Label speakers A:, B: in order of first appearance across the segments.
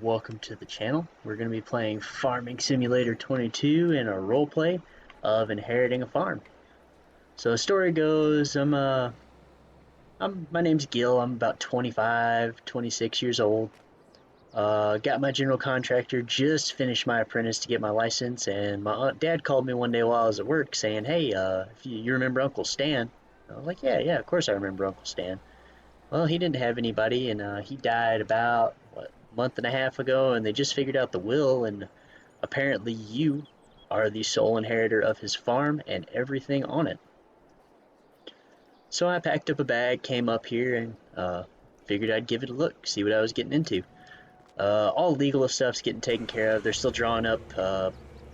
A: Welcome to the channel. We're going to be playing Farming Simulator 22 in a roleplay of inheriting a farm. So the story goes, my name's Gil. I'm about 25, 26 years old. Got my general contractor, just finished my apprentice to get my license, and my dad called me one day while I was at work saying, "Hey, if you remember Uncle Stan?" I was like, "Yeah, of course I remember Uncle Stan." Well, he didn't have anybody, and he died about, month and a half ago, and they just figured out the will, and apparently you are the sole inheritor of his farm and everything on it. So I packed up a bag, came up here, and figured I'd give it a look, see what I was getting into. All legal stuff's getting taken care of. They're still drawing up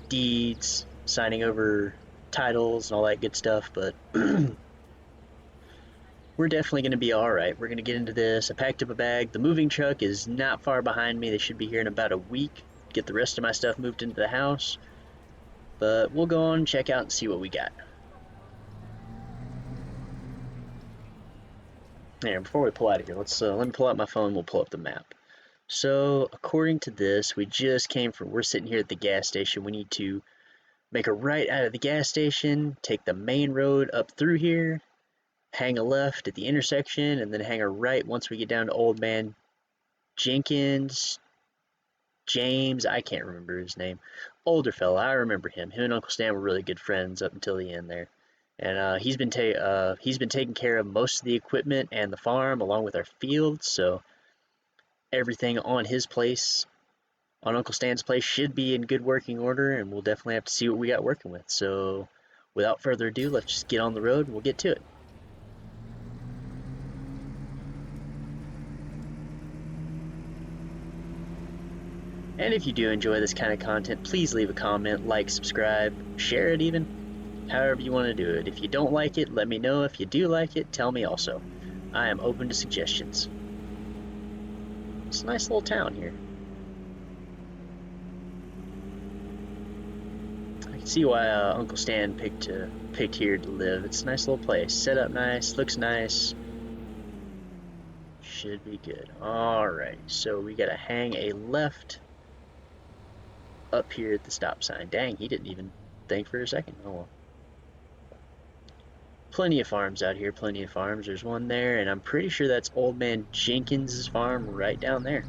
A: deeds, signing over titles, and all that good stuff, but we're definitely going to be all right. We're going to get into this. I packed up a bag. The moving truck is not far behind me. They should be here in about a week. Get the rest of my stuff moved into the house. But we'll go on, check out, and see what we got. Here, before we pull out of here, let me pull out my phone. We'll pull up the map. So, according to this, we're sitting here at the gas station. We need to make a right out of the gas station, take the main road up through here, hang a left at the intersection, and then hang a right once we get down to Old Man Jenkins, James, I can't remember his name. Older fella, I remember him. Him and Uncle Stan were really good friends up until the end there. And he's been taking care of most of the equipment and the farm along with our fields, so everything on his place, on Uncle Stan's place, should be in good working order, and we'll definitely have to see what we got working with. So without further ado, let's just get on the road and we'll get to it. And if you do enjoy this kind of content, please leave a comment, like, subscribe, share it even, however you want to do it. If you don't like it, let me know. If you do like it, tell me also. I am open to suggestions. It's a nice little town here. I can see why Uncle Stan picked here to live. It's a nice little place. Set up nice, looks nice. Should be good. Alright, so we gotta hang a left up here at the stop sign. Dang, he didn't even think for a second. Oh well. Plenty of farms out here, plenty of farms. There's one there, and I'm pretty sure that's Old Man Jenkins' farm right down there.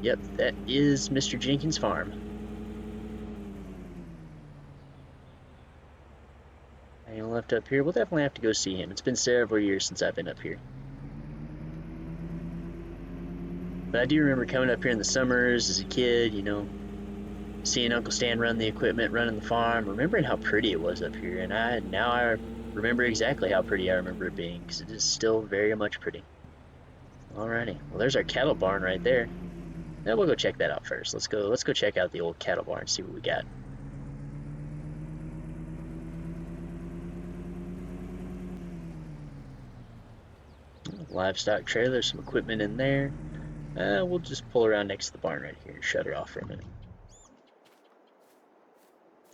A: Yep, that is Mr. Jenkins' farm. Hang left up here. We'll definitely have to go see him. It's been several years since I've been up here. But I do remember coming up here in the summers as a kid, seeing Uncle Stan run the equipment, running the farm, remembering how pretty it was up here. And I remember exactly how pretty I remember it being, because it is still very much pretty. Alrighty, well there's our cattle barn right there. Now we'll go check that out first. Let's go check out the old cattle barn, see what we got. Livestock trailer, some equipment in there. We'll just pull around next to the barn right here and shut her off for a minute.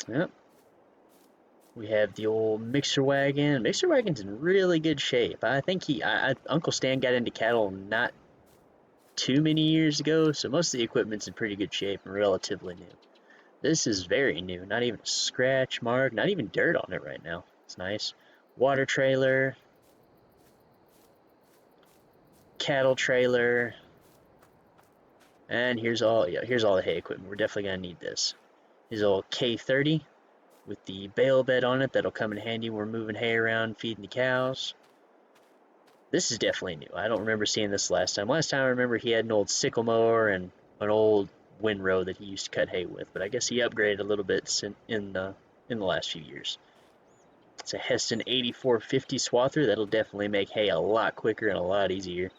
A: Yep. We have the old mixer wagon. Mixer wagon's in really good shape. I think Uncle Stan got into cattle not too many years ago, so most of the equipment's in pretty good shape and relatively new. This is very new, not even a scratch mark, not even dirt on it right now. It's nice. Water trailer, cattle trailer, and here's all the hay equipment. We're definitely gonna need this. His old K30 with the bale bed on it that'll come in handy when we're moving hay around, feeding the cows. This is definitely new. I don't remember seeing this last time. Last time I remember he had an old sickle mower and an old windrow that he used to cut hay with, but I guess he upgraded a little bit in the last few years. It's a Heston 8450 swather. That'll definitely make hay a lot quicker and a lot easier.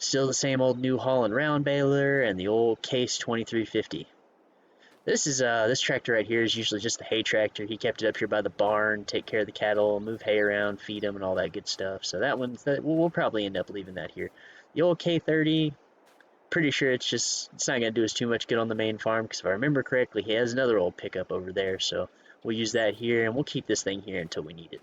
A: Still the same old New Holland round baler and the old Case 2350. This tractor right here is usually just the hay tractor. He kept it up here by the barn, take care of the cattle, move hay around, feed them, and all that good stuff. So we'll probably end up leaving that here. The old K30, pretty sure it's not gonna do us too much good on the main farm, because if I remember correctly, he has another old pickup over there. So we'll use that here, and we'll keep this thing here until we need it.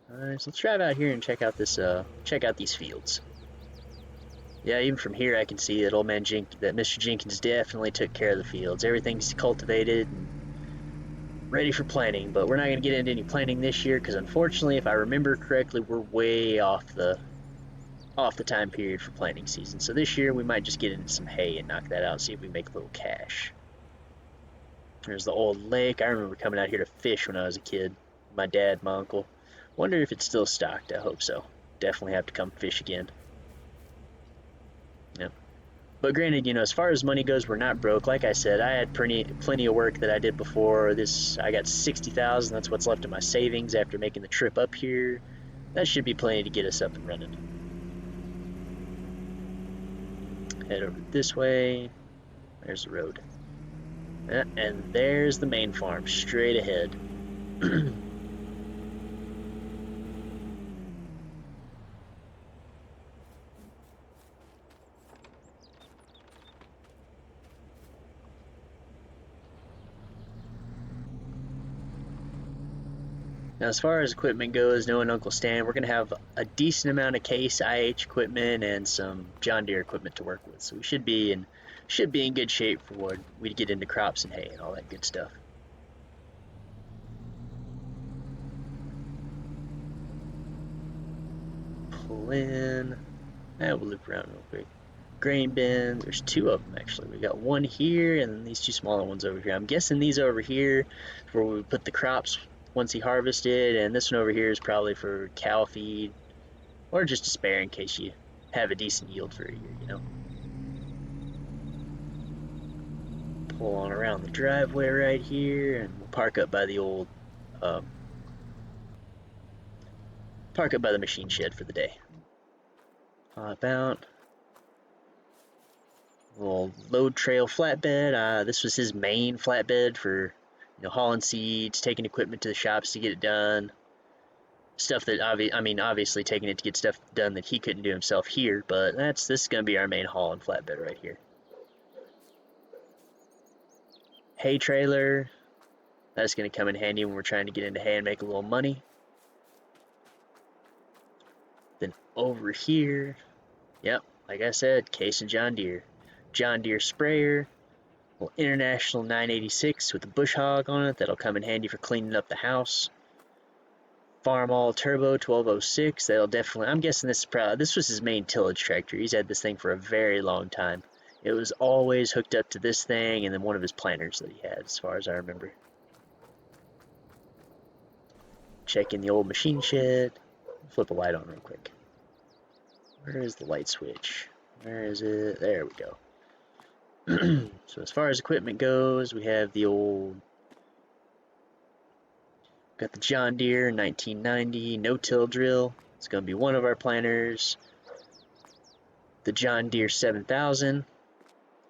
A: Alright, so let's drive out here and check out these fields. Yeah, even from here I can see that Mr. Jenkins definitely took care of the fields. Everything's cultivated and ready for planting, but we're not going to get into any planting this year because unfortunately, if I remember correctly, we're way off the time period for planting season. So this year we might just get into some hay and knock that out, see if we make a little cash. There's the old lake. I remember coming out here to fish when I was a kid. My dad, my uncle. Wonder if it's still stocked. I hope so. Definitely have to come fish again. Yeah. But granted, as far as money goes, we're not broke. Like I said, I had plenty of work that I did before this. I got 60,000. That's what's left of my savings after making the trip up here. That should be plenty to get us up and running. Head over this way. There's the road. And there's the main farm, straight ahead. Now, as far as equipment goes, knowing Uncle Stan, we're going to have a decent amount of Case IH equipment and some John Deere equipment to work with. So we should be in good shape for when we get into crops and hay and all that good stuff. Pull in. We'll loop around real quick. Grain bins. There's two of them actually. We got one here and then these two smaller ones over here. I'm guessing these over here is where we put the crops once he harvested, and this one over here is probably for cow feed or just to spare in case you have a decent yield for a year, Pull on around the driveway right here, and we'll park up by the old, park up by the machine shed for the day. Hop out. Little load trail flatbed. This was his main flatbed for, hauling seeds, taking equipment to the shops to get it done. Stuff that obviously taking it to get stuff done that he couldn't do himself here, but this is gonna be our main hauling flatbed right here. Hay trailer. That's gonna come in handy when we're trying to get into hay and make a little money. Then over here, yep, like I said, Case and John Deere. John Deere sprayer, little International 986 with a bush hog on it that'll come in handy for cleaning up the house. Farmall Turbo 1206. That'll definitely. I'm guessing this was his main tillage tractor. He's had this thing for a very long time. It was always hooked up to this thing and then one of his planters that he had, as far as I remember. Checking the old machine shed. Flip a light on real quick. Where is the light switch? Where is it? There we go. So as far as equipment goes, we have the old. Got the John Deere 1990 no-till drill. It's going to be one of our planters. The John Deere 7000.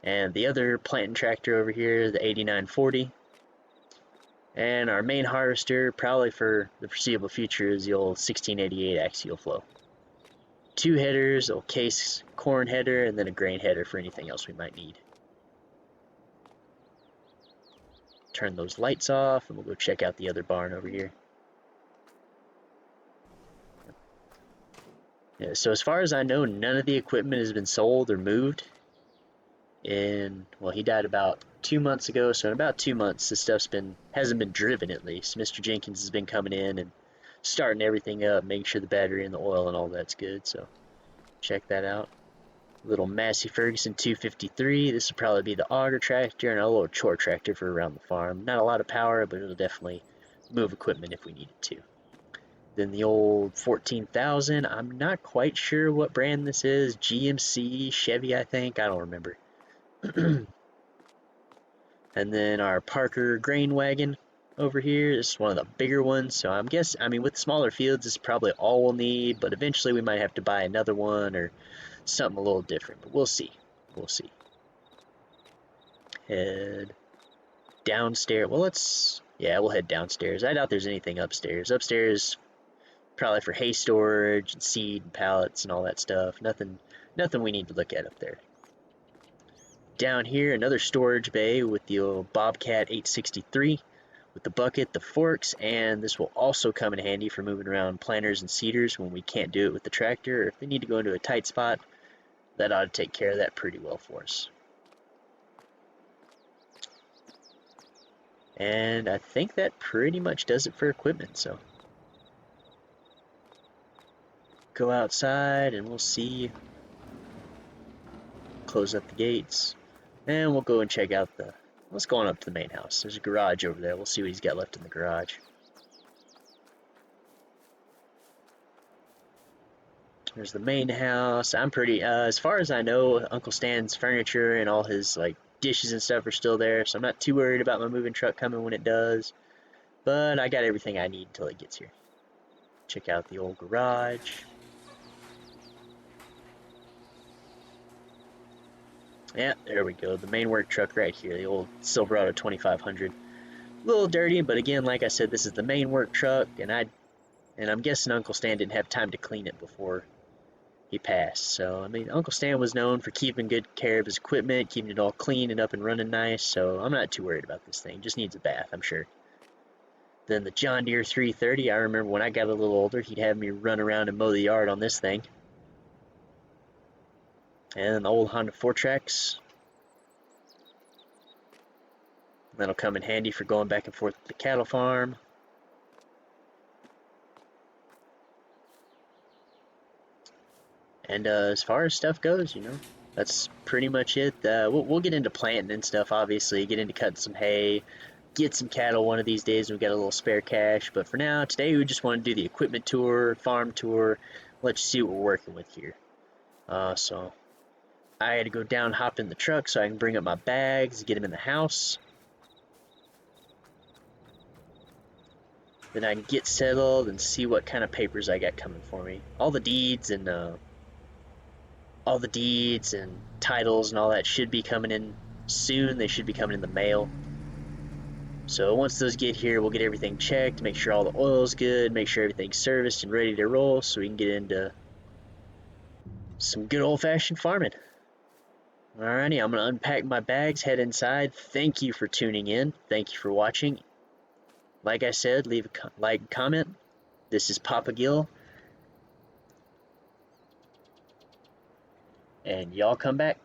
A: And the other planting tractor over here, the 8940. And our main harvester, probably for the foreseeable future, is the old 1688 axial flow. Two headers, a Case corn header, and then a grain header for anything else we might need. Turn those lights off, and we'll go check out the other barn over here. Yeah, so as far as I know, none of the equipment has been sold or moved. Well, he died about 2 months ago, so in about 2 months, this stuff's hasn't been driven at least. Mr. Jenkins has been coming in and starting everything up, making sure the battery and the oil and all that's good, so check that out. Little Massey Ferguson 253. This will probably be the auger tractor and a little chore tractor for around the farm. Not a lot of power, but it'll definitely move equipment if we need it to. Then the old 14,000. I'm not quite sure what brand this is. GMC, Chevy, I think. I don't remember. And then our Parker grain wagon over here. This is one of the bigger ones, so with smaller fields, this is probably all we'll need, but eventually we might have to buy another one or something a little different, but we'll see. We'll see. Head downstairs. Well, we'll head downstairs. I doubt there's anything upstairs. Upstairs, probably for hay storage and seed and pallets and all that stuff. Nothing we need to look at up there. Down here, another storage bay with the old Bobcat 863 with the bucket, the forks, and this will also come in handy for moving around planters and seeders when we can't do it with the tractor, or if they need to go into a tight spot. That ought to take care of that pretty well for us. And I think that pretty much does it for equipment, so go outside and we'll see. Close up the gates, and we'll go and check out let's go on up to the main house. There's a garage over there. We'll see what he's got left in the garage. There's the main house. I'm pretty, as far as I know, Uncle Stan's furniture and all his like dishes and stuff are still there, so I'm not too worried about my moving truck coming when it does. But I got everything I need until it gets here. Check out the old garage. Yeah, there we go. The main work truck right here, the old Silverado 2500. A little dirty, but again, like I said, this is the main work truck, and I'm guessing Uncle Stan didn't have time to clean it before he passed. So, I mean, Uncle Stan was known for keeping good care of his equipment, keeping it all clean and up and running nice, so I'm not too worried about this thing. Just needs a bath, I'm sure. Then the John Deere 330, I remember when I got a little older, he'd have me run around and mow the yard on this thing. And the old Honda 4Trax. That'll come in handy for going back and forth to the cattle farm. And as far as stuff goes, you know, that's pretty much it. We'll get into planting and stuff, obviously, get into cutting some hay, get some cattle one of these days when we got a little spare cash. But for now, today we just want to do the equipment tour, farm tour, let you see what we're working with here. So I had to go down, hop in the truck so I can bring up my bags, get them in the house. Then I can get settled and see what kind of papers I got coming for me. All the deeds and titles and all that should be coming in soon. They should be coming in the mail. So once those get here, we'll get everything checked, make sure all the oil's good, make sure everything's serviced and ready to roll so we can get into some good old-fashioned farming. Alrighty, I'm going to unpack my bags, head inside. Thank you for tuning in. Thank you for watching. Like I said, leave a like, comment. This is Papa Gill. And y'all come back.